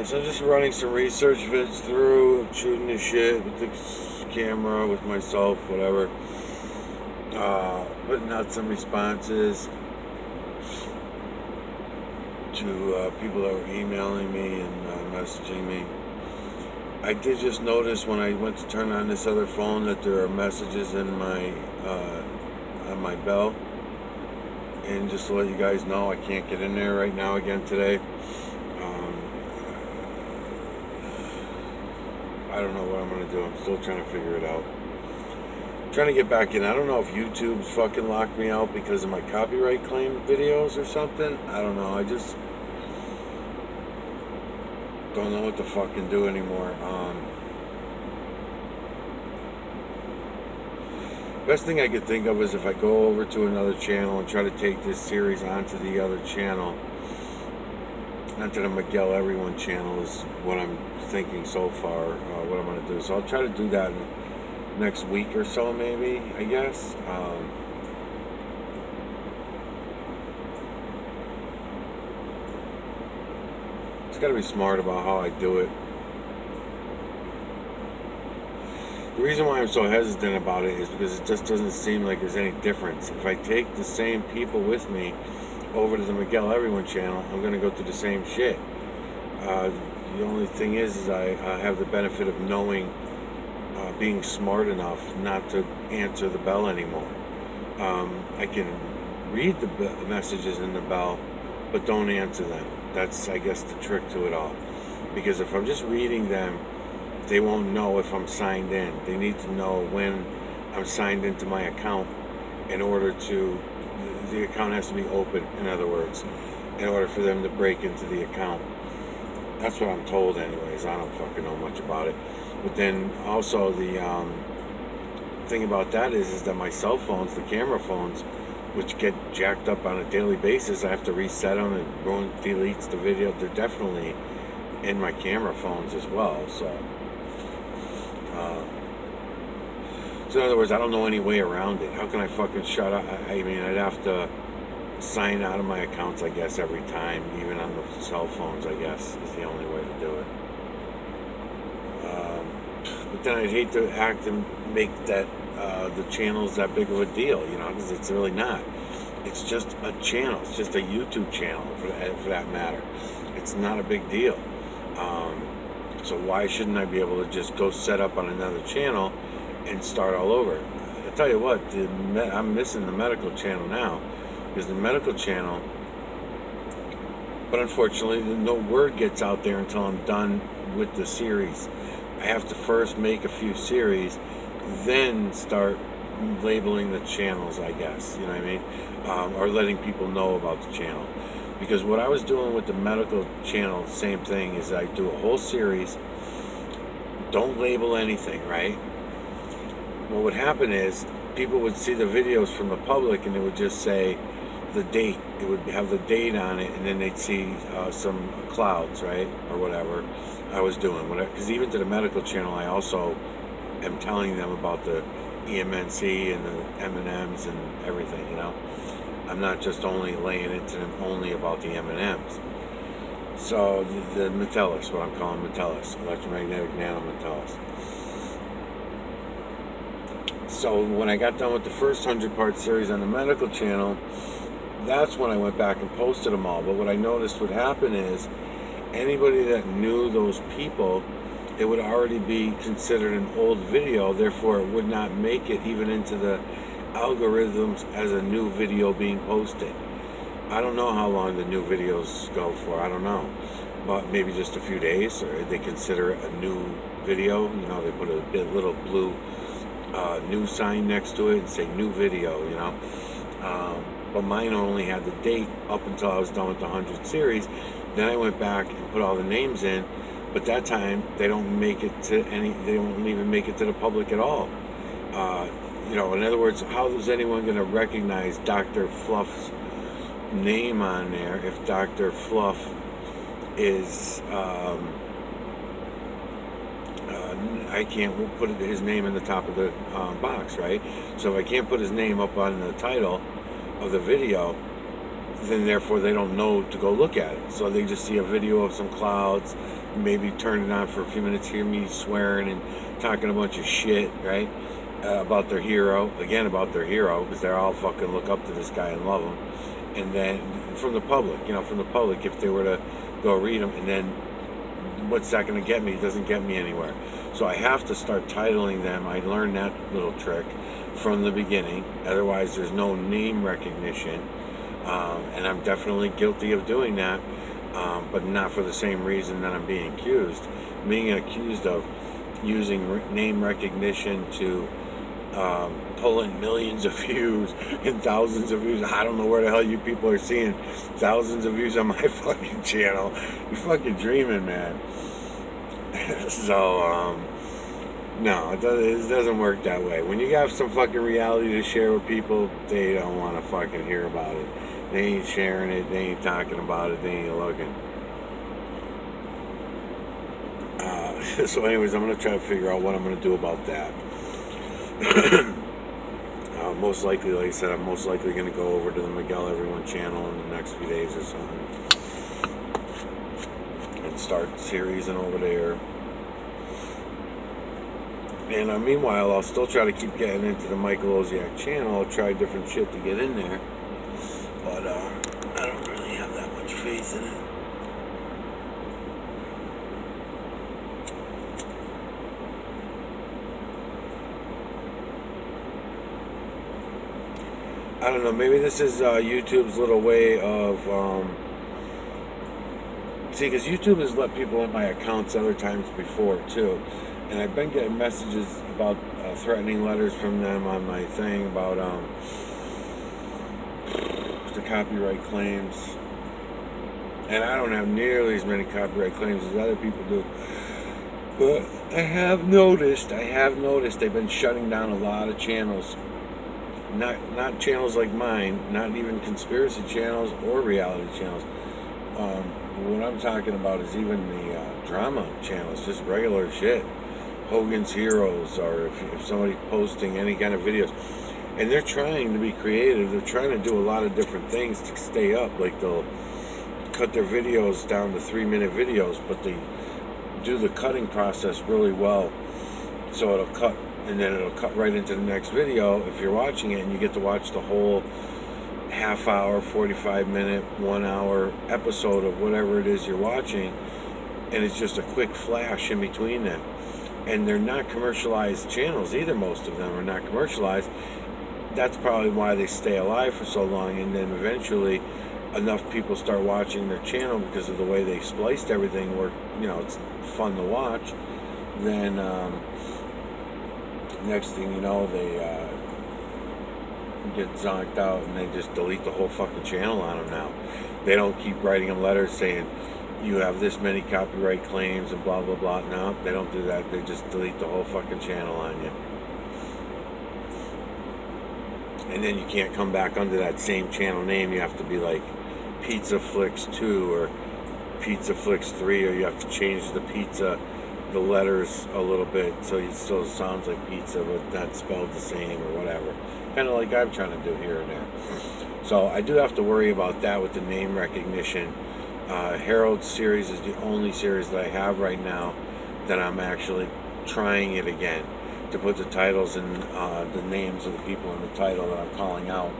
So I'm just running some research vids through, shooting the shit with the camera, with myself, whatever. Putting out some responses to people that were emailing me and messaging me. I did just notice when I went to turn on this other phone that there are messages in my on my bell. And just to let you guys know, I can't get in there right now again today. I don't know what I'm going to do. I'm still trying to figure it out. I'm trying to get back in. I don't know if YouTube's fucking locked me out because of my copyright claim videos or something. I don't know. I just don't know what to fucking do anymore. Best thing I could think of is if I go over to another channel and try to take this series onto the other channel, onto the Miguel Everyone channel is what I'm thinking so far, what I'm going to do. So I'll try to do that next week or so, maybe, I guess. Just got to be smart about how I do it. The reason why I'm so hesitant about it is because it just doesn't seem like there's any difference. If I take the same people with me over to the Miguel Everyone channel, I'm going to go through the same shit. The only thing is I have the benefit of knowing, being smart enough not to answer the bell anymore. I can read the messages in the bell, but don't answer them. That's, I guess, the trick to it all. Because if I'm just reading them, they won't know if I'm signed in. They need to know when I'm signed into my account in order to, the account has to be open, in other words, in order for them to break into the account. That's what I'm told anyways. I don't fucking know much about it. But then also the thing about that is that my cell phones, the camera phones, which get jacked up on a daily basis, I have to reset them and ruin, deletes the video. They're definitely in my camera phones as well. So in other words, I don't know any way around it. How can I fucking shut up? I mean, I'd have to sign out of my accounts, I guess, every time, even on the cell phones, I guess, is the only way to do it. But then I'd hate to act and make that the channel's that big of a deal, you know, because it's really not. It's just a channel. It's just a YouTube channel, for that matter. It's not a big deal. So why shouldn't I be able to just go set up on another channel and start all over? I tell you what, I'm missing the medical channel now, because the medical channel, but unfortunately no word gets out there until I'm done with the series. I have to first make a few series, then start labeling the channels, I guess, you know what I mean, or letting people know about the channel. Because what I was doing with the medical channel, same thing, is I do a whole series, don't label anything, right? What would happen is people would see the videos from the public and it would just say the date. It would have the date on it, and then they'd see some clouds, right, or whatever I was doing. Because even to the medical channel, I also am telling them about the EMNC and the M&Ms and everything, you know. I'm not just only laying it to them only about the M&Ms. So the Metellus, what I'm calling Metellus, electromagnetic nanometellus. So when I got done with the first 100-part series on the medical channel, that's when I went back and posted them all. But what I noticed would happen is anybody that knew those people, it would already be considered an old video, therefore it would not make it even into the algorithms as a new video being posted. I don't know how long the new videos go for, I don't know, but maybe just a few days, or they consider it a new video. You know, they put a little blue new sign next to it and say new video, you know. But mine only had the date up until I was done with the 100 series. Then I went back and put all the names in, but that time they don't make it to they don't even make it to the public at all. You know, in other words, how is anyone going to recognize Dr. Fluff's name on there if Dr. Fluff is, I can't put his name in the top of the box, right? So if I can't put his name up on the title of the video, then therefore they don't know to go look at it. So they just see a video of some clouds, maybe turn it on for a few minutes, hear me swearing and talking a bunch of shit, right? About their hero, again about their hero, because they all fucking look up to this guy and love him. And then from the public, if they were to go read them, and then what's that going to get me? It doesn't get me anywhere. So I have to start titling them. I learned that little trick from the beginning. Otherwise, there's no name recognition. And I'm definitely guilty of doing that, but not for the same reason that I'm being accused. I'm being accused of using name recognition to pull in millions of views and thousands of views. I don't know where the hell you people are seeing thousands of views on my fucking channel. You're fucking dreaming, man. So, no, it doesn't work that way. When you have some fucking reality to share with people, they don't want to fucking hear about it. They ain't sharing it, they ain't talking about it, they ain't looking. So anyways, I'm going to try to figure out what I'm going to do about that. Most likely, like I said, I'm most likely going to go over to the Miguel Everyone channel in the next few days or something. And start seriesing over there. And meanwhile, I'll still try to keep getting into the Michael Oziak channel. I'll try different shit to get in there. But I don't really have that much faith in it. I don't know, maybe this is YouTube's little way of, see, because YouTube has let people in my accounts other times before, too. And I've been getting messages about threatening letters from them on my thing about the copyright claims. And I don't have nearly as many copyright claims as other people do. But I have noticed they've been shutting down a lot of channels. Not channels like mine, not even conspiracy channels or reality channels. What I'm talking about is even the drama channels, just regular shit. Hogan's Heroes, or if somebody's posting any kind of videos. And they're trying to be creative. They're trying to do a lot of different things to stay up. Like they'll cut their videos down to 3-minute videos, but they do the cutting process really well. So it'll cut, and then it'll cut right into the next video if you're watching it, and you get to watch the whole half-hour, 45-minute, 1-hour episode of whatever it is you're watching, and it's just a quick flash in between them. And they're not commercialized channels either. Most of them are not commercialized. That's probably why they stay alive for so long, and then eventually enough people start watching their channel because of the way they spliced everything, where it's fun to watch. Then next thing you know, they get zonked out and they just delete the whole fucking channel on them now. They don't keep writing them letters saying you have this many copyright claims and blah blah blah. No, they don't do that. They just delete the whole fucking channel on you. And then you can't come back under that same channel name. You have to be like Pizza Flicks 2 or Pizza Flicks 3, or you have to change the letters a little bit so it still sounds like pizza but not spelled the same or whatever. Kind of like I'm trying to do here and there. So I do have to worry about that with the name recognition. Harold's series is the only series that I have right now that I'm actually trying it again, to put the titles and the names of the people in the title that I'm calling out.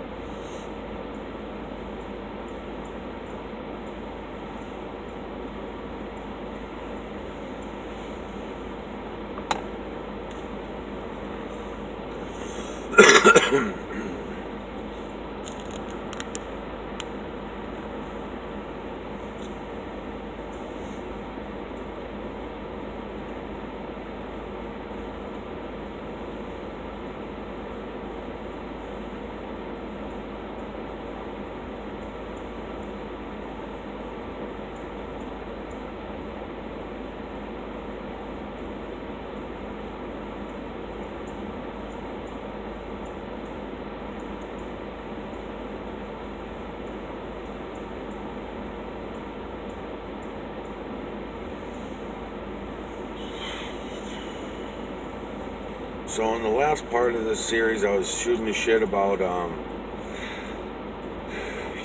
So in the last part of this series, I was shooting the shit about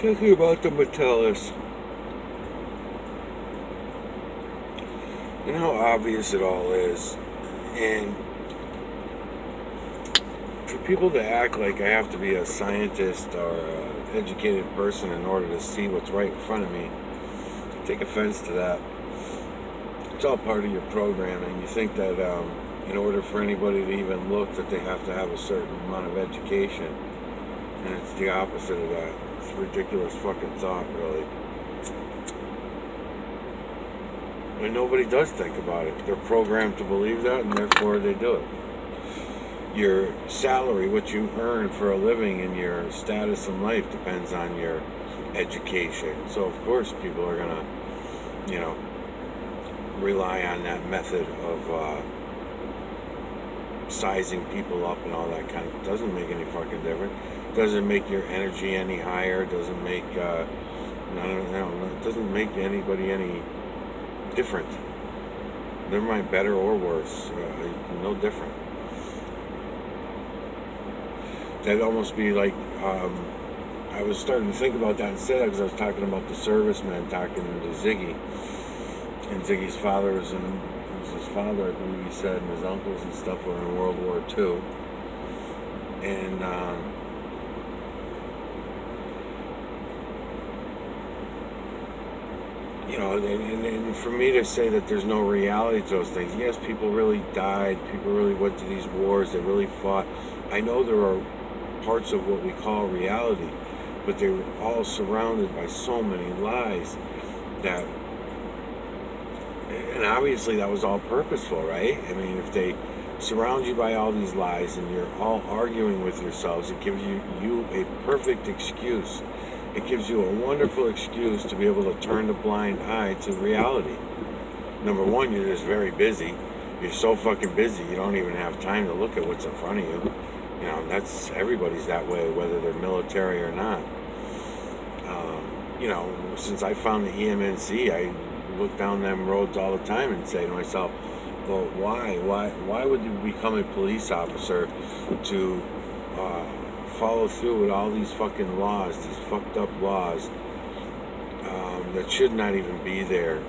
talking about the Metellus. and how obvious it all is. And for people to act like I have to be a scientist or an educated person in order to see what's right in front of me, I take offense to that. It's all part of your programming. You think that in order for anybody to even look, that they have to have a certain amount of education, and it's the opposite of that. It's a ridiculous fucking thought, really. And nobody does think about it. They're programmed to believe that, and therefore they do it. Your salary, what you earn for a living, and your status in life depends on your education. So of course people are gonna, rely on that method of sizing people up and all that kind of. Doesn't make any fucking difference. Doesn't make your energy any higher. Doesn't make it doesn't make anybody any different. Never mind better or worse. No different. That'd almost be like I was starting to think about that instead, because I was talking about the servicemen talking to Ziggy, and Ziggy's father was his father, I believe he said, and his uncles and stuff were in World War II, and and for me to say that there's no reality to those things, yes, people really died, people really went to these wars, they really fought. I know there are parts of what we call reality, but they were all surrounded by so many lies that, and obviously that was all purposeful, right? I mean, if they surround you by all these lies and you're all arguing with yourselves, it gives you a perfect excuse. It gives you a wonderful excuse to be able to turn the blind eye to reality. Number one, you're just very busy. You're so fucking busy, you don't even have time to look at what's in front of you. That's, everybody's that way, whether they're military or not. Since I found the EMNC, I look down them roads all the time and say to myself, well, why would you become a police officer to follow through with all these fucking laws, these fucked up laws that should not even be there?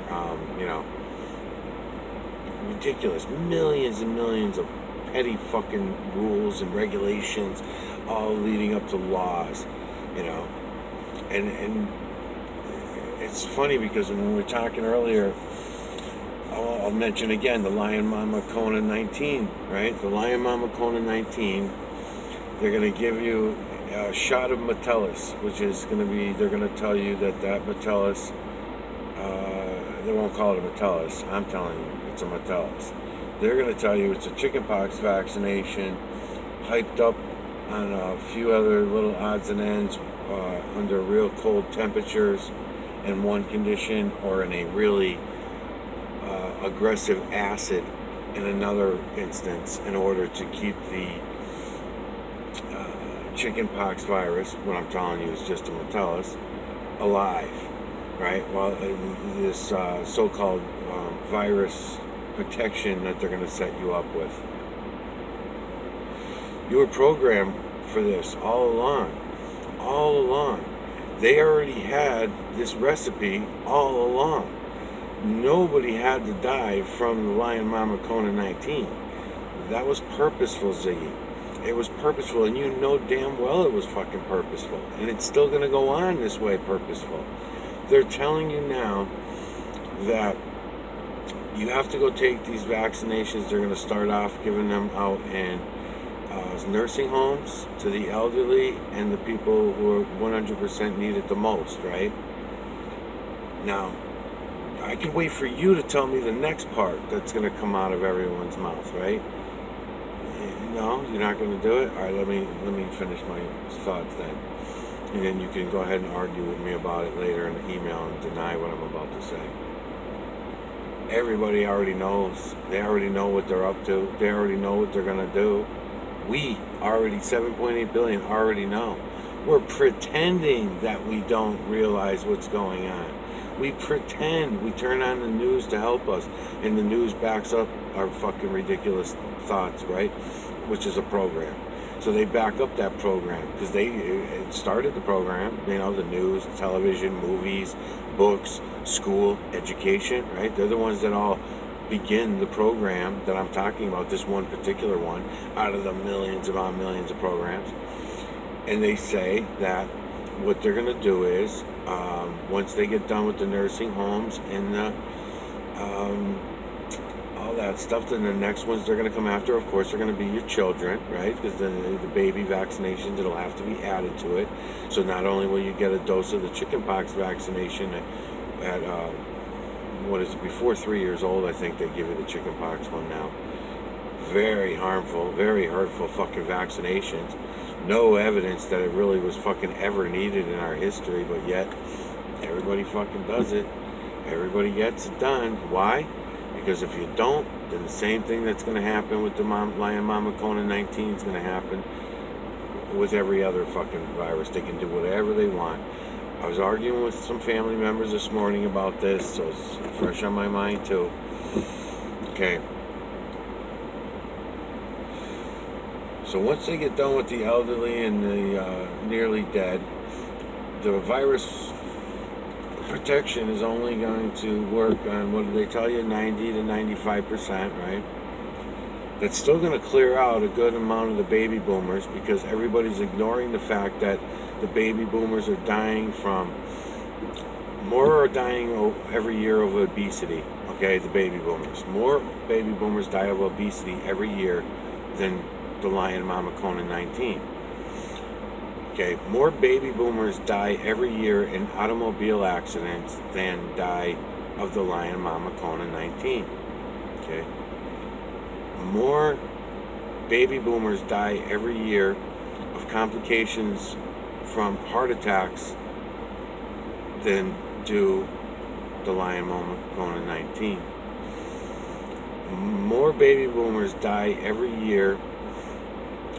Ridiculous, millions and millions of petty fucking rules and regulations, all leading up to laws, and it's funny because when we were talking earlier, I'll mention again the Lion Mama Kona 19, right? The Lion Mama Kona 19, they're going to give you a shot of Metellus, which is going to be, they're going to tell you that Metellus, they won't call it a Metellus, I'm telling you, it's a Metellus. They're going to tell you it's a chickenpox vaccination, hyped up on a few other little odds and ends under real cold temperatures in one condition, or in a really aggressive acid in another instance, in order to keep the chickenpox virus, what I'm telling you is just a Metellus, alive, right? While this so-called virus protection that they're going to set you up with. You were programmed for this all along. All along. They already had this recipe all along. Nobody had to die from the Lion Mama Kona 19. That was purposeful, Ziggy. It was purposeful, and you know damn well it was fucking purposeful. And it's still going to go on this way, purposeful. They're telling you now that you have to go take these vaccinations. They're going to start off giving them out in nursing homes to the elderly and the people who are 100% need it the most, right? Now, I can wait for you to tell me the next part that's going to come out of everyone's mouth, right? No, you're not going to do it? All right, let me finish my thoughts then. And then you can go ahead and argue with me about it later in the email and deny what I'm about to say. Everybody already knows. They already know what they're up to. They already know what they're going to do. We already, 7.8 billion, already know. We're pretending that we don't realize what's going on. We pretend. We turn on the news to help us, and the news backs up our fucking ridiculous thoughts, right? Which is a program. So they back up that program because it started the program, the news, television, movies, books, school, education, right? They're the ones that all begin the program that I'm talking about, this one particular one, out of the millions upon millions of programs. And they say that what they're going to do is, once they get done with the nursing homes and the, all that stuff, then the next ones they're going to come after, of course, are going to be your children, right? Because the baby vaccinations, it'll have to be added to it. So not only will you get a dose of the chickenpox vaccination at what is it, before 3 years old, I think they give you the chickenpox one now. Very harmful, very hurtful fucking vaccinations. No evidence that it really was fucking ever needed in our history, but yet everybody fucking does it. Everybody gets it done. Why? Because if you don't, then the same thing that's going to happen with the lion mama Kona 19 is going to happen with every other fucking virus. They can do whatever they want. I was arguing with some family members this morning about this, so it's fresh on my mind too. Okay. So once they get done with the elderly and the nearly dead, the virus protection is only going to work on, what do they tell you, 90 to 95%, right? That's still going to clear out a good amount of the baby boomers, because everybody's ignoring the fact that the baby boomers are dying from, more are dying every year of obesity, okay, the baby boomers. More baby boomers die of obesity every year than the lion mama Kona 19. Okay, more baby boomers die every year in automobile accidents than die of the lion mama Kona 19. Okay, more baby boomers die every year of complications from heart attacks than do the lion mama Kona 19. More baby boomers die every year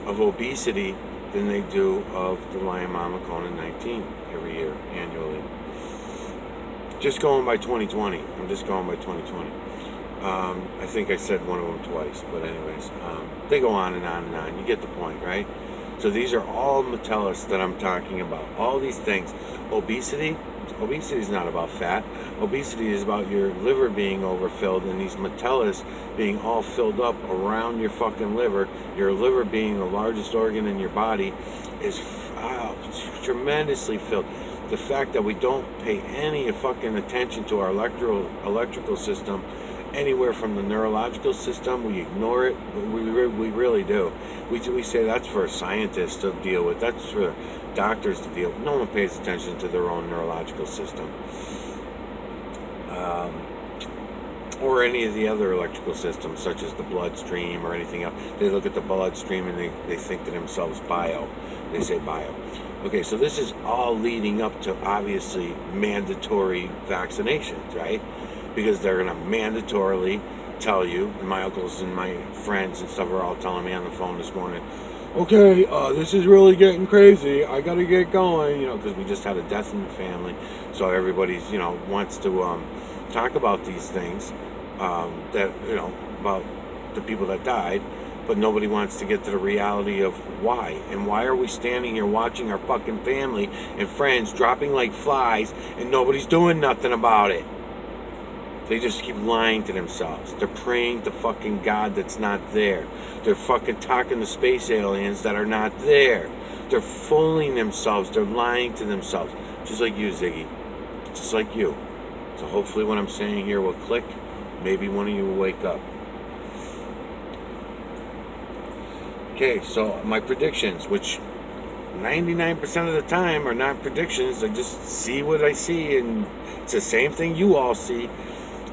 of obesity than they do of the lion mama Kona 19 every year, annually. Just going by 2020. I'm just going by 2020. I think I said one of them twice, but anyways, they go on and on and on. You get the point, right? So these are all Metellus that I'm talking about. All these things. Obesity is not about fat. Obesity is about your liver being overfilled, and these Metellus being all filled up around your fucking liver. Your liver being the largest organ in your body is tremendously filled. The fact that we don't pay any fucking attention to our electrical system, anywhere from the neurological system, we ignore it. We really do. We say that's for scientists to deal with. That's for doctors to deal with. No one pays attention to their own neurological system. Or any of the other electrical systems, such as the bloodstream or anything else. They look at the bloodstream and they think to themselves bio. They say bio. Okay, so this is all leading up to, obviously, mandatory vaccinations, right? Because they're going to mandatorily tell you, and my uncles and my friends and stuff are all telling me on the phone this morning, okay, this is really getting crazy, I got to get going, because we just had a death in the family, so everybody's, wants to talk about these things, that, about the people that died, but nobody wants to get to the reality of why. And why are we standing here watching our fucking family and friends dropping like flies and nobody's doing nothing about it? They just keep lying to themselves. They're praying to fucking God that's not there. They're fucking talking to space aliens that are not there. They're fooling themselves. They're lying to themselves. Just like you, Ziggy. Just like you. So hopefully what I'm saying here will click. Maybe one of you will wake up. Okay, so my predictions, which 99% of the time are not predictions. I just see what I see, and it's the same thing you all see.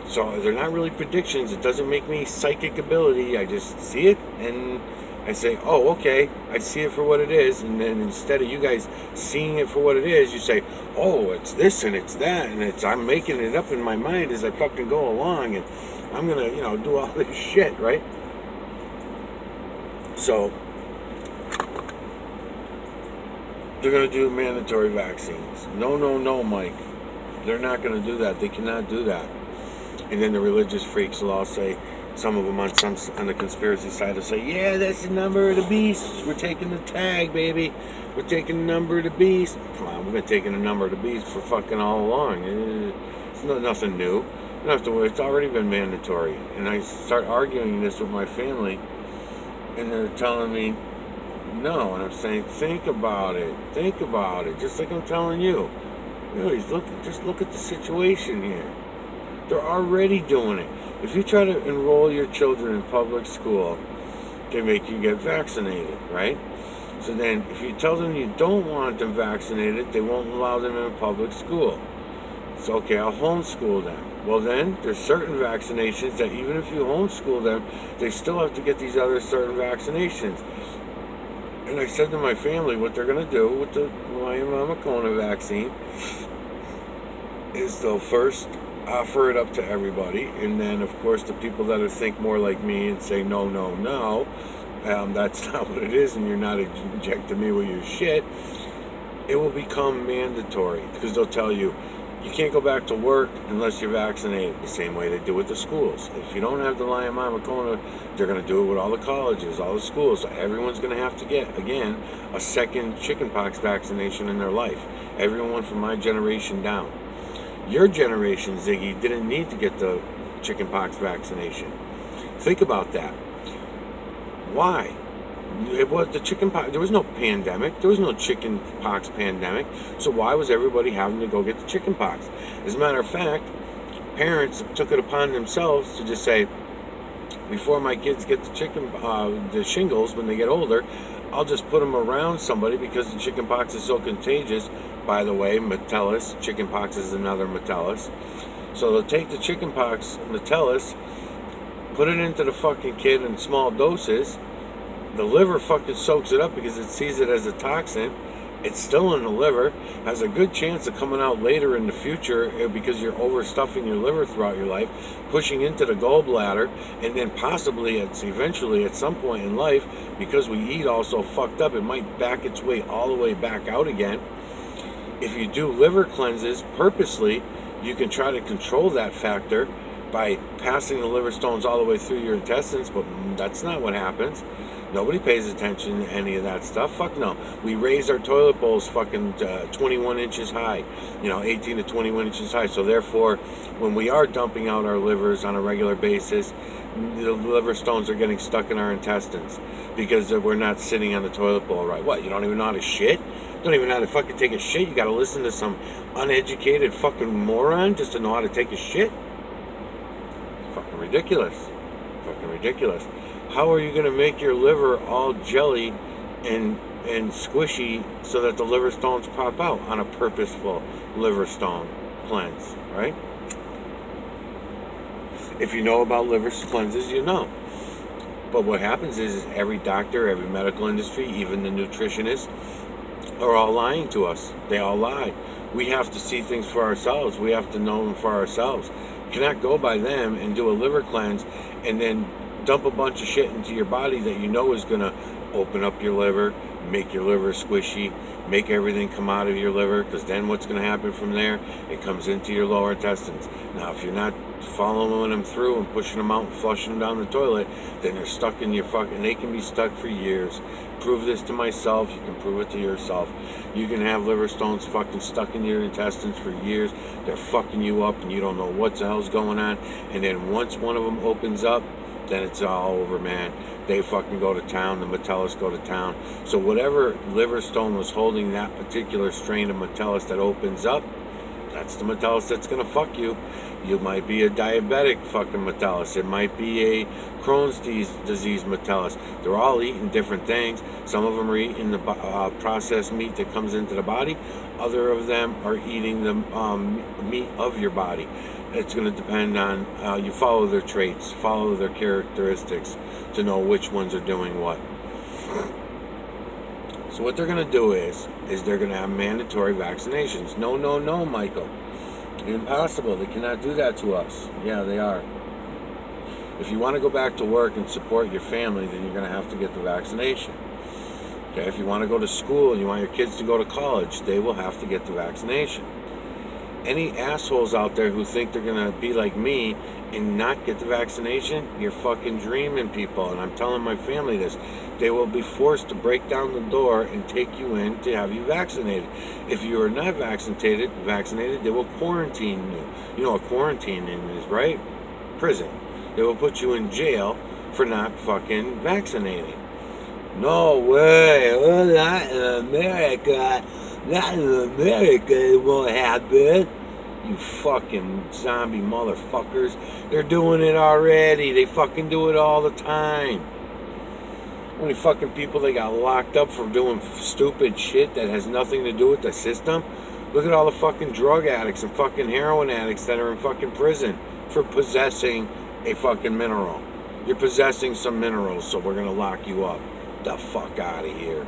So they're not really predictions. It doesn't make me psychic ability. I just see it and I say, oh, okay, I see it for what it is. And then instead of you guys seeing it for what it is, you say, oh, it's this and it's that. And I'm making it up in my mind as I fucking go along. And I'm going to, do all this shit, right? So they're going to do mandatory vaccines. No, Mike. They're not going to do that. They cannot do that. And then the religious freaks will all say, some of them on the conspiracy side will say, yeah, that's the number of the beast. We're taking the tag, baby. We're taking the number of the beast. Come on, we've been taking the number of the beast for fucking all along. It's nothing new. You don't have to worry. It's already been mandatory. And I start arguing this with my family, and they're telling me no. And I'm saying, think about it. Think about it. Just like I'm telling you. Really, just look at the situation here. They're already doing it. If you try to enroll your children in public school, they make you get vaccinated, right? So then, if you tell them you don't want them vaccinated, they won't allow them in public school. It's okay, I'll homeschool them. Well then, there's certain vaccinations that even if you homeschool them, they still have to get these other certain vaccinations. And I said to my family, what they're going to do with the Lyme vaccine is they'll first offer it up to everybody, and then of course the people that think more like me and say no, no, no, that's not what it is, and you're not injecting me with your shit. It will become mandatory because they'll tell you you can't go back to work unless you're vaccinated, the same way they do with the schools. If you don't have the Lyme, they're going to do it with all the colleges, all the schools. So everyone's going to have to get, again, a second chickenpox vaccination in their life. Everyone from my generation down. Your generation, Ziggy, didn't need to get the chickenpox vaccination. Think about that. Why? It was the chickenpox. There was no pandemic. There was no chickenpox pandemic. So why was everybody having to go get the chickenpox? As a matter of fact, parents took it upon themselves to just say, before my kids get the shingles when they get older, I'll just put them around somebody because the chickenpox is so contagious. By the way, Metellus, chickenpox is another Metellus. So they'll take the chickenpox Metellus, put it into the fucking kid in small doses. The liver fucking soaks it up because it sees it as a toxin. It's still in the liver, has a good chance of coming out later in the future because you're overstuffing your liver throughout your life, pushing into the gallbladder, and then possibly eventually at some point in life, because we eat all so fucked up, it might back its way all the way back out again. If you do liver cleanses purposely, you can try to control that factor by passing the liver stones all the way through your intestines, but that's not what happens. Nobody pays attention to any of that stuff. Fuck no. We raise our toilet bowls fucking 21 inches high, 18 to 21 inches high. So therefore, when we are dumping out our livers on a regular basis, the liver stones are getting stuck in our intestines because we're not sitting on the toilet bowl right. What, you don't even know how to shit? Don't even know how to fucking take a shit? You gotta listen to some uneducated fucking moron just to know how to take a shit? Fucking ridiculous. Fucking ridiculous. How are you going to make your liver all jelly and squishy so that the liver stones pop out on a purposeful liver stone cleanse, right? If you know about liver cleanses, you know. But what happens is every doctor, every medical industry, even the nutritionists, are all lying to us. They all lie. We have to see things for ourselves. We have to know them for ourselves. You cannot go by them and do a liver cleanse and then dump a bunch of shit into your body that you know is going to open up your liver, make your liver squishy, make everything come out of your liver, because then what's going to happen from there? It comes into your lower intestines. Now, if you're not following them through and pushing them out and flushing them down the toilet, then they're stuck in your fucking, they can be stuck for years. Prove this to myself, you can prove it to yourself. You can have liver stones fucking stuck in your intestines for years. They're fucking you up and you don't know what the hell's going on. And then once one of them opens up, then it's all over, man. They fucking go to town. The Metellus go to town. So whatever liver stone was holding that particular strain of Metellus that opens up, that's the Metellus that's going to fuck you. You might be a diabetic fucking Metellus. It might be a Crohn's disease Metellus. They're all eating different things. Some of them are eating the processed meat that comes into the body. Other of them are eating the meat of your body. It's going to depend on, you follow their traits, follow their characteristics to know which ones are doing what. So what they're going to do is they're going to have mandatory vaccinations. No, no, no, Michael. Impossible. They cannot do that to us. Yeah, they are. If you want to go back to work and support your family, then you're going to have to get the vaccination. Okay, if you want to go to school and you want your kids to go to college, they will have to get the vaccination. any assholes out there who think they're gonna be like me and not get the vaccination, you're fucking dreaming, people. And I'm telling my family this. They will be forced to break down the door and take you in to have you vaccinated. If you are not vaccinated, they will quarantine you. You know what quarantining is, right? Prison. They will put you in jail for not fucking vaccinating. No way. Well, not in America. Not in America, it won't happen. You fucking zombie motherfuckers. They're doing it already. They fucking do it all the time. How many fucking people they got locked up for doing stupid shit that has nothing to do with the system? Look at all the fucking drug addicts and fucking heroin addicts that are in fucking prison for possessing a fucking mineral. You're possessing some minerals, so we're gonna lock you up. The fuck out of here.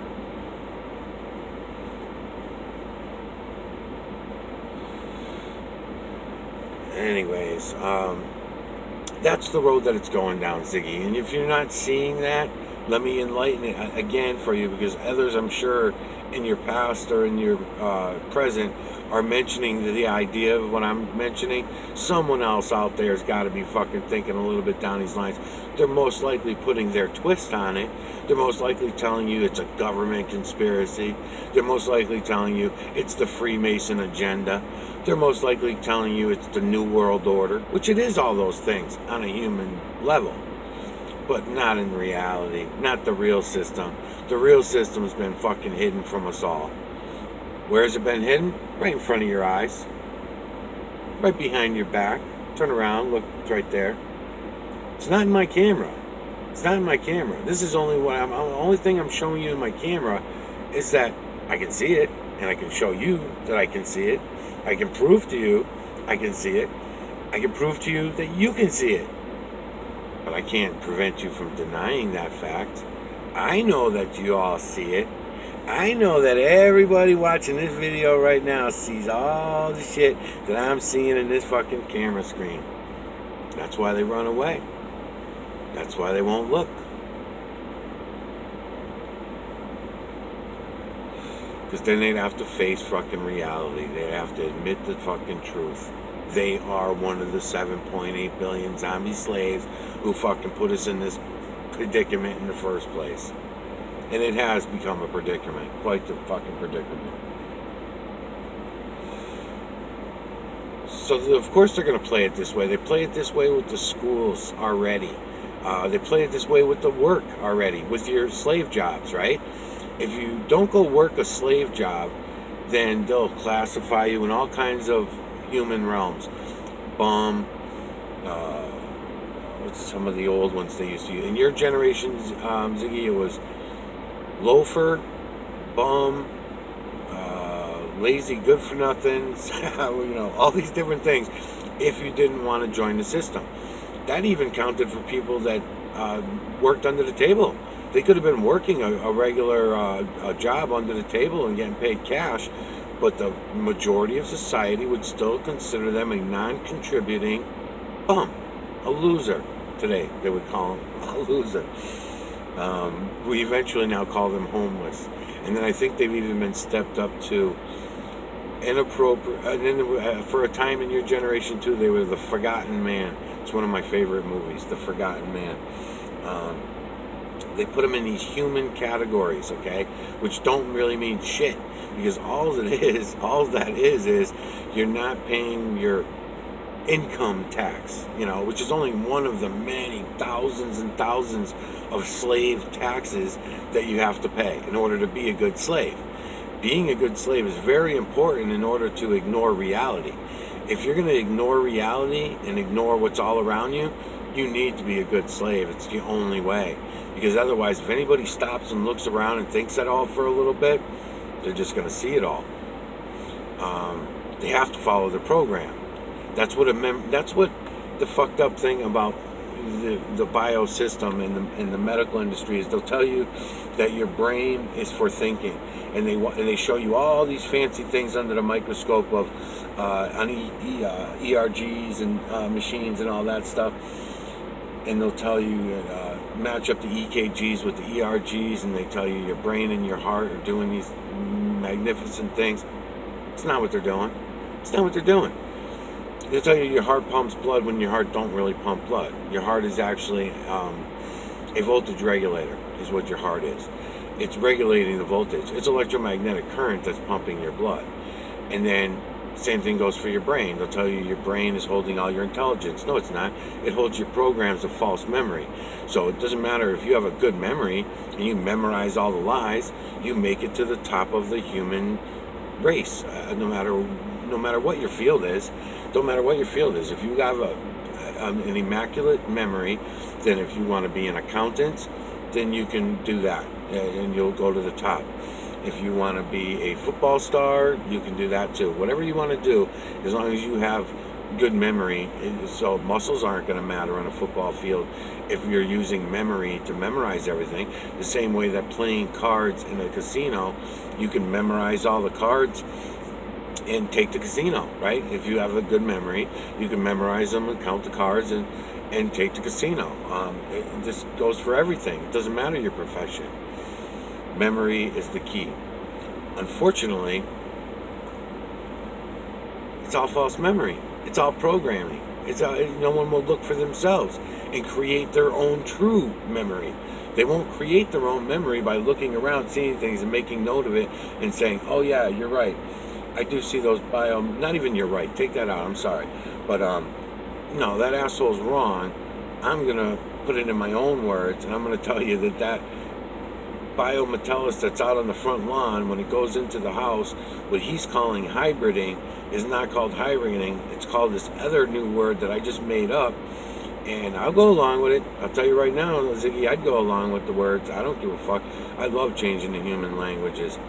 Anyways, that's the road that it's going down, Ziggy. And if you're not seeing that, let me enlighten it again for you, because others, I'm sure, in your past or in your present are mentioning the idea of what I'm mentioning. Someone else out there has got to be fucking thinking a little bit down these lines. They're most likely putting their twist on it. They're most likely telling you it's a government conspiracy. They're most likely telling you it's the Freemason agenda. They're most likely telling you it's the New World Order, which it is all those things on a human level, but not in reality, not the real system. The real system's been fucking hidden from us all. Where has it been hidden? Right in front of your eyes. Right behind your back. Turn around, look, it's right there. It's not in my camera. It's not in my camera. This is only what the only thing I'm showing you in my camera is that I can see it, and I can show you that I can see it. I can prove to you I can see it. I can prove to you that you can see it. But I can't prevent you from denying that fact. I know that you all see it. I know that everybody watching this video right now sees all the shit that I'm seeing in this fucking camera screen. That's why they run away. That's why they won't look. Because then they'd have to face fucking reality. They'd have to admit the fucking truth. They are one of the 7.8 billion zombie slaves who fucking put us in this predicament in the first place. And it has become a predicament. Quite the fucking predicament. So, of course, they're going to play it this way. They play it this way with the schools already. They play it this way with the work already, with your slave jobs, right? If you don't go work a slave job, then they'll classify you in all kinds of human realms. Bum, what's some of the old ones they used to use? In your generation, Ziggy, it was loafer, bum, lazy, good for nothing, you know, all these different things if you didn't want to join the system. That even counted for people that worked under the table. They could have been working a regular job under the table and getting paid cash, but the majority of society would still consider them a non-contributing bum, a loser. Today, they would call them a loser. We eventually now call them homeless. And then I think they've even been stepped up to inappropriate. And then for a time in your generation, too, they were the Forgotten Man. It's one of my favorite movies, The Forgotten Man. They put them in these human categories, okay, which don't really mean shit, because all that is you're not paying your income tax, you know, which is only one of the many thousands and thousands of slave taxes that you have to pay in order to be a good slave. Being a good slave is very important in order to ignore reality. If you're going to ignore reality and ignore what's all around you, you need to be a good slave. It's the only way. Because otherwise, if anybody stops and looks around and thinks that all for a little bit, they're just going to see it all. They have to follow the program. That's what the fucked up thing about the biosystem in the medical industry is. They'll tell you that your brain is for thinking, and they show you all these fancy things under the microscope of on ERGs and machines and all that stuff, and they'll tell you match up the EKGs with the ERGs, and they tell you your brain and your heart are doing these magnificent things. It's not what they're doing. It's not what they're doing. They'll tell you your heart pumps blood when your heart don't really pump blood. Your heart is actually a voltage regulator, is what your heart is. It's regulating the voltage. It's electromagnetic current that's pumping your blood. And then same thing goes for your brain. They'll tell you your brain is holding all your intelligence. No, it's not. It holds your programs of false memory. So it doesn't matter if you have a good memory and you memorize all the lies, you make it to the top of the human race. No matter what your field is, don't matter what your field is. If you have an immaculate memory, then if you want to be an accountant, then you can do that, and you'll go to the top. If you want to be a football star, you can do that too. Whatever you want to do, as long as you have good memory. So muscles aren't going to matter on a football field if you're using memory to memorize everything. The same way that playing cards in a casino, you can memorize all the cards and take the casino, right? If you have a good memory, you can memorize them and count the cards and take the casino. This goes for everything. It doesn't matter your profession. Memory is the key. Unfortunately, it's all false memory. It's all programming. No one will look for themselves and create their own true memory. They won't create their own memory by looking around, seeing things, and making note of it, and saying, "Oh yeah, you're right. I do see those bio." Not even you're right. Take that out. I'm sorry, but no, that asshole's wrong. I'm gonna put it in my own words, and I'm gonna tell you that biometallus that's out on the front lawn, when it goes into the house, what he's calling hybriding is not called hybriding. It's called this other new word that I just made up, and I'll go along with it. I'll tell you right now, Ziggy, I'd go along with the words. I don't give a fuck. I love changing the human languages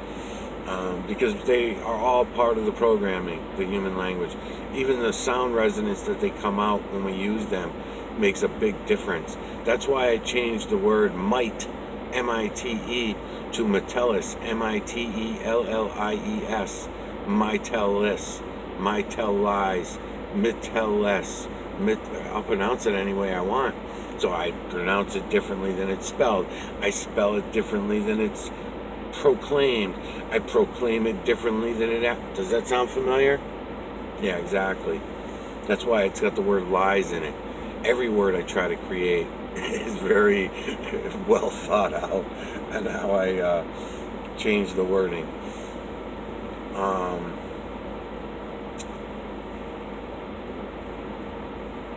because they are all part of the programming, the human language. Even the sound resonance that they come out when we use them makes a big difference. That's why I changed the word might, M-I-T-E, to Metellus, M-I-T-E-L-L-I-E-S, Mitellus, Mitellise, Mitellus. I'll pronounce it any way I want. So I pronounce it differently than it's spelled. I spell it differently than it's proclaimed. I proclaim it differently than it... Does that sound familiar? Yeah, exactly. That's why it's got the word lies in it. Every word I try to create is very well thought out, and how I change the wording.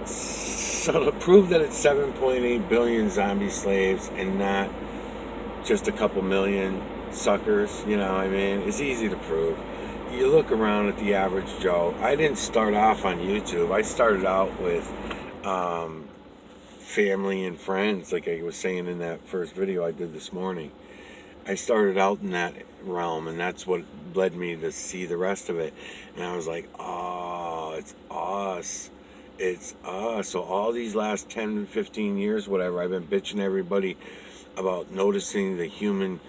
So to prove that it's 7.8 billion zombie slaves and not just a couple million suckers, you know what I mean, it's easy to prove. You look around at the average Joe. I didn't start off on YouTube. I started out with family and friends, like I was saying in that first video I did this morning. I started out in that realm, and that's what led me to see the rest of it. And I was like, oh, it's us. It's us. So all these last 10, 15 years, whatever, I've been bitching everybody about noticing the human...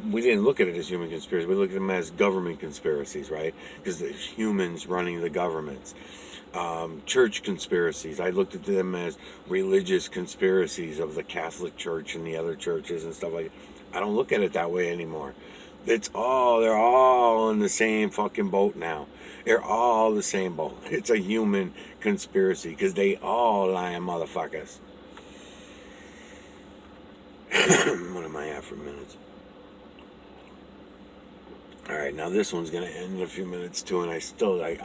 we didn't look at it as human conspiracies. We looked at them as government conspiracies, right? Because there's humans running the governments. Church conspiracies. I looked at them as religious conspiracies of the Catholic Church and the other churches and stuff like that. I don't look at it that way anymore. They're all in the same fucking boat now. They're all the same boat. It's a human conspiracy because they all lying motherfuckers. What am I at for minutes? Alright, now this one's going to end in a few minutes too, and I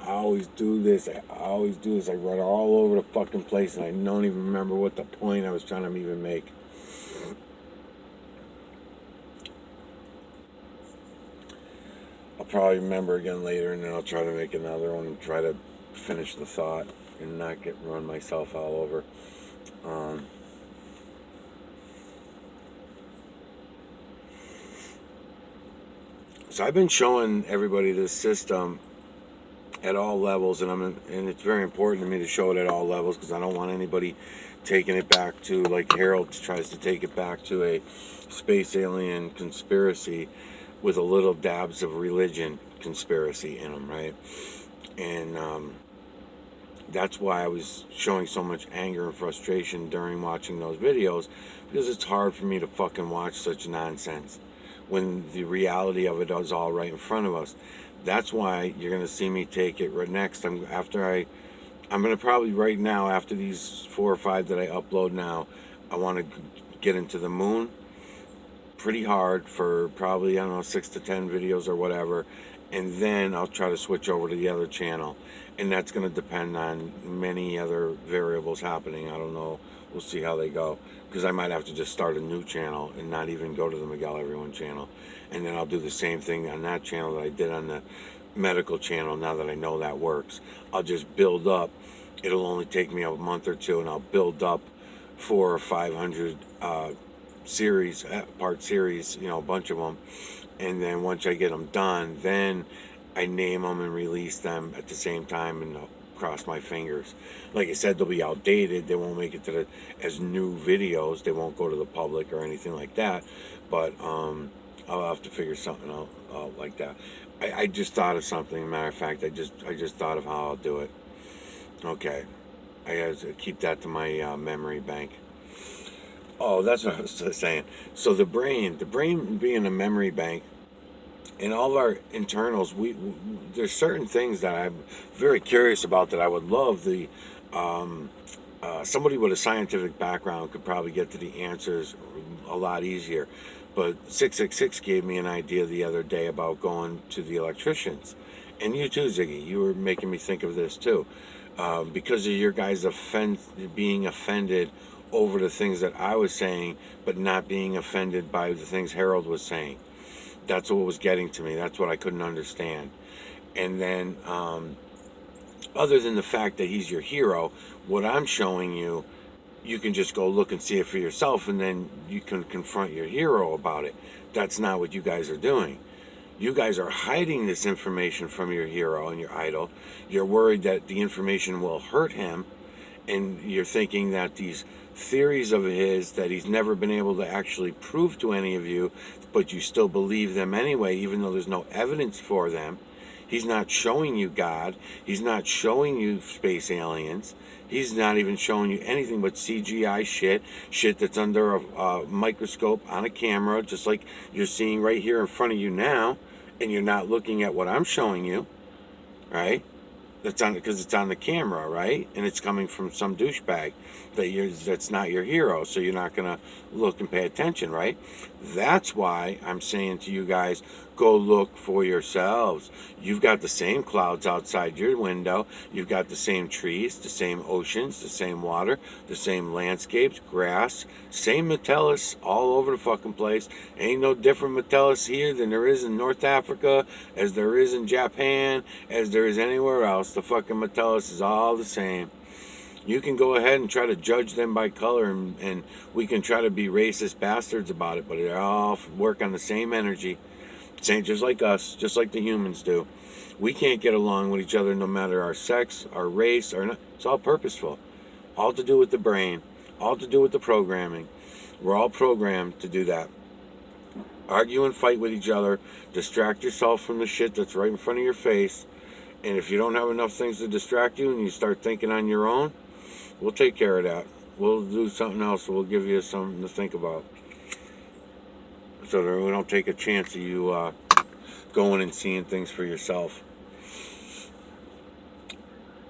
always do this. I run all over the fucking place, and I don't even remember what the point I was trying to even make. I'll probably remember again later, and then I'll try to make another one and try to finish the thought and not run myself all over. So I've been showing everybody this system at all levels, and it's very important to me to show it at all levels because I don't want anybody taking it back to, like Harold tries to take it back to, a space alien conspiracy with a little dabs of religion conspiracy in them, right? And that's why I was showing so much anger and frustration during watching those videos, because it's hard for me to fucking watch such nonsense. when the reality of it is all right in front of us. That's why you're going to see me take it right next. I'm going to probably right now, after these 4 or 5 that I upload now, I want to get into the moon pretty hard for probably, I don't know, 6 to 10 videos or whatever, and then I'll try to switch over to the other channel, and that's going to depend on many other variables happening. I don't know. We'll see how they go, because I might have to just start a new channel and not even go to the Miguel Everyone channel, and then I'll do the same thing on that channel that I did on the medical channel. Now that I know that works, I'll just build up. It'll only take me a month or two, and I'll build up 400 or 500 series, part series, a bunch of them, and then once I get them done, then I name them and release them at the same time, and cross my fingers. Like I said, they'll be outdated. They won't make it to as new videos. They won't go to the public or anything like that. But I'll have to figure something out like that. I just thought of something. Matter of fact, I just thought of how I'll do it. Okay, I gotta keep that to my memory bank. Oh, that's what I was saying. So the brain being a memory bank, in all of our internals, there's certain things that I'm very curious about that I would love somebody with a scientific background could probably get to the answers a lot easier. But 666 gave me an idea the other day about going to the electricians. And you too, Ziggy, you were making me think of this too. Because of your guys being offended over the things that I was saying, but not being offended by the things Harold was saying. That's what was getting to me. That's what I couldn't understand. And then, other than the fact that he's your hero, what I'm showing you, you can just go look and see it for yourself, and then you can confront your hero about it. That's not what you guys are doing. You guys are hiding this information from your hero and your idol. You're worried that the information will hurt him, and you're thinking that these theories of his that he's never been able to actually prove to any of you, but you still believe them anyway, even though there's no evidence for them. He's not showing you God. He's not showing you space aliens. He's not even showing you anything but CGI shit that's under a microscope on a camera, just like you're seeing right here in front of you now, and you're not looking at what I'm showing you, right? Because it's on the camera, right? And it's coming from some douchebag that's not your hero, so you're not gonna look and pay attention, right? That's why I'm saying to you guys, go look for yourselves. You've got the same clouds outside your window. You've got the same trees, the same oceans, the same water, the same landscapes, grass, same Metellus all over the fucking place. Ain't no different Metellus here than there is in North Africa, as there is in Japan, as there is anywhere else. The fucking Metellus is all the same. You can go ahead and try to judge them by color, and we can try to be racist bastards about it, but they all work on the same energy. Same, just like us, just like the humans do. We can't get along with each other no matter our sex, our race, or not. It's all purposeful. All to do with the brain. All to do with the programming. We're all programmed to do that. Argue and fight with each other. Distract yourself from the shit that's right in front of your face. And if you don't have enough things to distract you and you start thinking on your own, we'll take care of that. We'll do something else. We'll give you something to think about, so that we don't take a chance of you going and seeing things for yourself.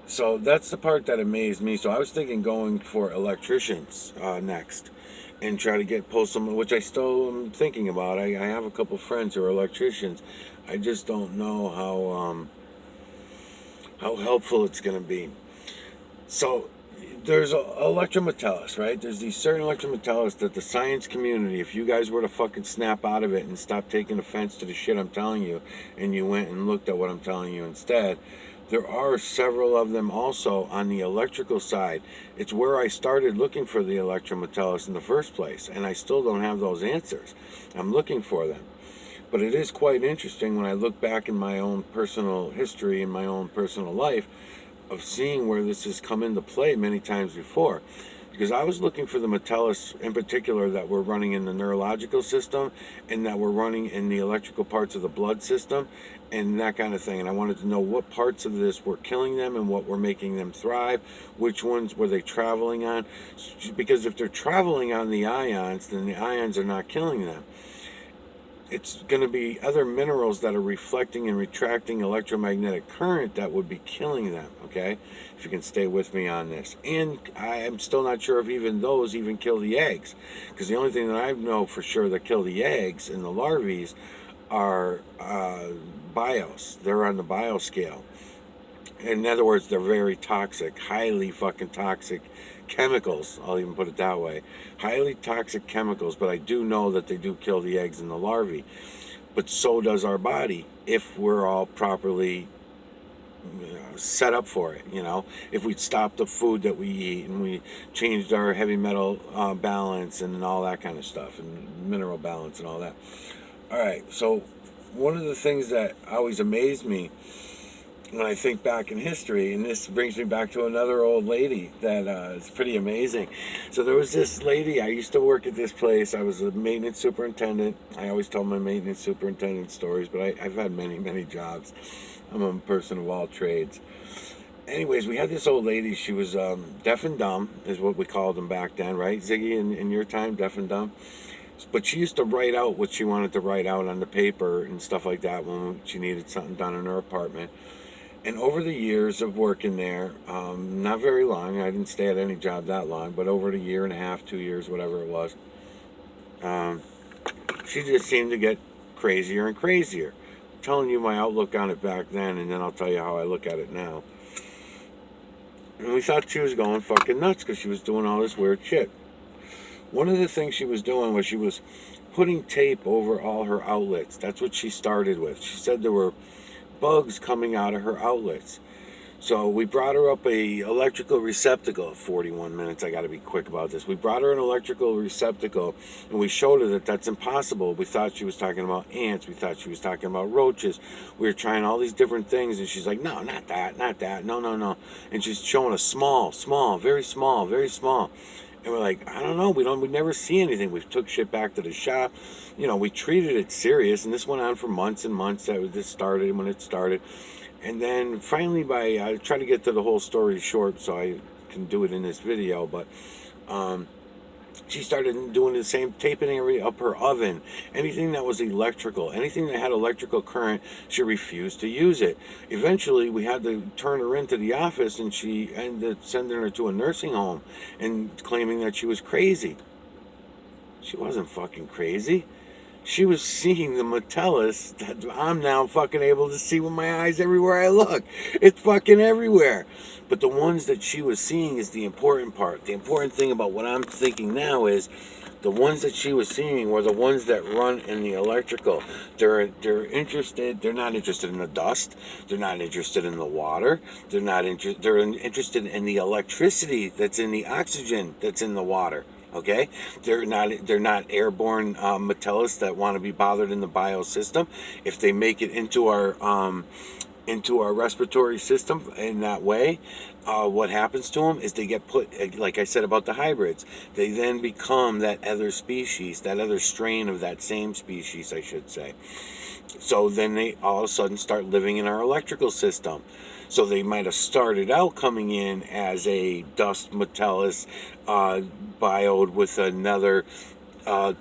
So that's the part that amazed me. So I was thinking going for electricians next, and try to pull some, which I still am thinking about. I have a couple friends who are electricians. I just don't know how helpful it's going to be. So there's electrometallus, right? There's these certain electrometallus that the science community, if you guys were to fucking snap out of it and stop taking offense to the shit I'm telling you, and you went and looked at what I'm telling you instead, there are several of them also on the electrical side. It's where I started looking for the electrometallus in the first place, and I still don't have those answers. I'm looking for them. But it is quite interesting when I look back in my own personal history, in my own personal life, of seeing where this has come into play many times before. Because I was looking for the Metellus in particular that were running in the neurological system, and that were running in the electrical parts of the blood system, and that kind of thing. And I wanted to know what parts of this were killing them and what were making them thrive, which ones were they traveling on. Because if they're traveling on the ions, then the ions are not killing them. it's going to be other minerals that are reflecting and retracting electromagnetic current that would be killing them, okay? If you can stay with me on this. And I am still not sure if even those even kill the eggs, because the only thing that I know for sure that kill the eggs and the larvae are bios. They're on the bio scale. In other words, they're very toxic, highly fucking toxic chemicals. I'll even put it that way. Highly toxic chemicals, but I do know that they do kill the eggs and the larvae. But so does our body if we're all properly set up for it. If we stopped the food that we eat and we changed our heavy metal balance and all that kind of stuff, and mineral balance and all that. All right, so one of the things that always amazed me when I think back in history, and this brings me back to another old lady that is pretty amazing. So there was this lady, I used to work at this place. I was a maintenance superintendent. I always tell my maintenance superintendent stories, but I've had many, many jobs. I'm a person of all trades. Anyways, we had this old lady. She was deaf and dumb, is what we called them back then, right, Ziggy, in your time, deaf and dumb? But she used to write out what she wanted to write out on the paper and stuff like that when she needed something done in her apartment. And over the years of working there, not very long, I didn't stay at any job that long, but over the year and a half, 2 years, whatever it was, she just seemed to get crazier and crazier. I'm telling you my outlook on it back then, and then I'll tell you how I look at it now. And we thought she was going fucking nuts because she was doing all this weird shit. One of the things she was doing was she was putting tape over all her outlets. That's what she started with. She said there were bugs coming out of her outlets. So we brought her up a electrical receptacle. 41 minutes, I got to be quick about this. We brought her an electrical receptacle and we showed her that that's impossible. We thought she was talking about ants. We thought she was talking about roaches. We were trying all these different things and she's like, no, not that, no. And she's showing us small, very small, very small. And we're like, I don't know, we never see anything. We took shit back to the shop. We treated it serious, and this went on for months and months. This started when it started. And then finally, I try to get to the whole story short so I can do it in this video, but she started doing the same, taping up her oven. Anything that was electrical, anything that had electrical current, she refused to use it. Eventually, we had to turn her into the office, and she ended up sending her to a nursing home and claiming that she was crazy. She wasn't fucking crazy. She was seeing the Metellus that I'm now fucking able to see with my eyes everywhere I look. It's fucking everywhere. But the ones that she was seeing is the important part. The important thing about what I'm thinking now is the ones that she was seeing were the ones that run in the electrical. They're interested. They're not interested in the dust. They're not interested in the water. They're interested in the electricity that's in the oxygen that's in the water. Okay, they're not airborne Metellus that want to be bothered in the biosystem. If they make it into our respiratory system in that way, what happens to them is they get put, like I said about the hybrids, they then become that other species, that other strain of that same species, I should say. So then they all of a sudden start living in our electrical system. So they might have started out coming in as a dust Metellus bioed with another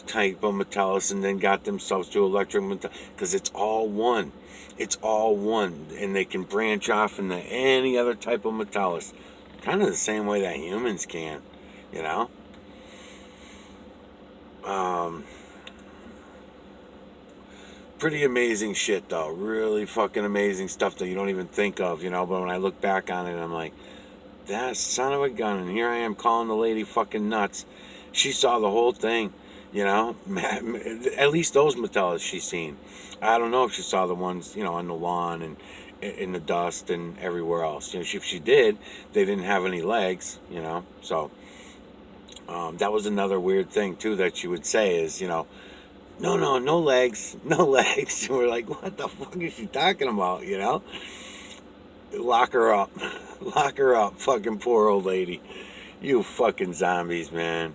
type of Metellus, and then got themselves to electric Metellus, because it's all one. It's all one, and they can branch off into any other type of Metellus, kind of the same way that humans can, you know. Pretty amazing shit, though. Really fucking amazing stuff that you don't even think of, you know. But when I look back on it, I'm like, that son of a gun. And here I am calling the lady fucking nuts. She saw the whole thing, you know. At least those Metellus she's seen. I don't know if she saw the ones, you know, on the lawn and in the dust and everywhere else. You know, if she did, they didn't have any legs, you know. So that was another weird thing, too, that she would say is, you know, no legs, no legs. And we're like, what the fuck is she talking about, you know? Lock her up, fucking poor old lady. You fucking zombies, man.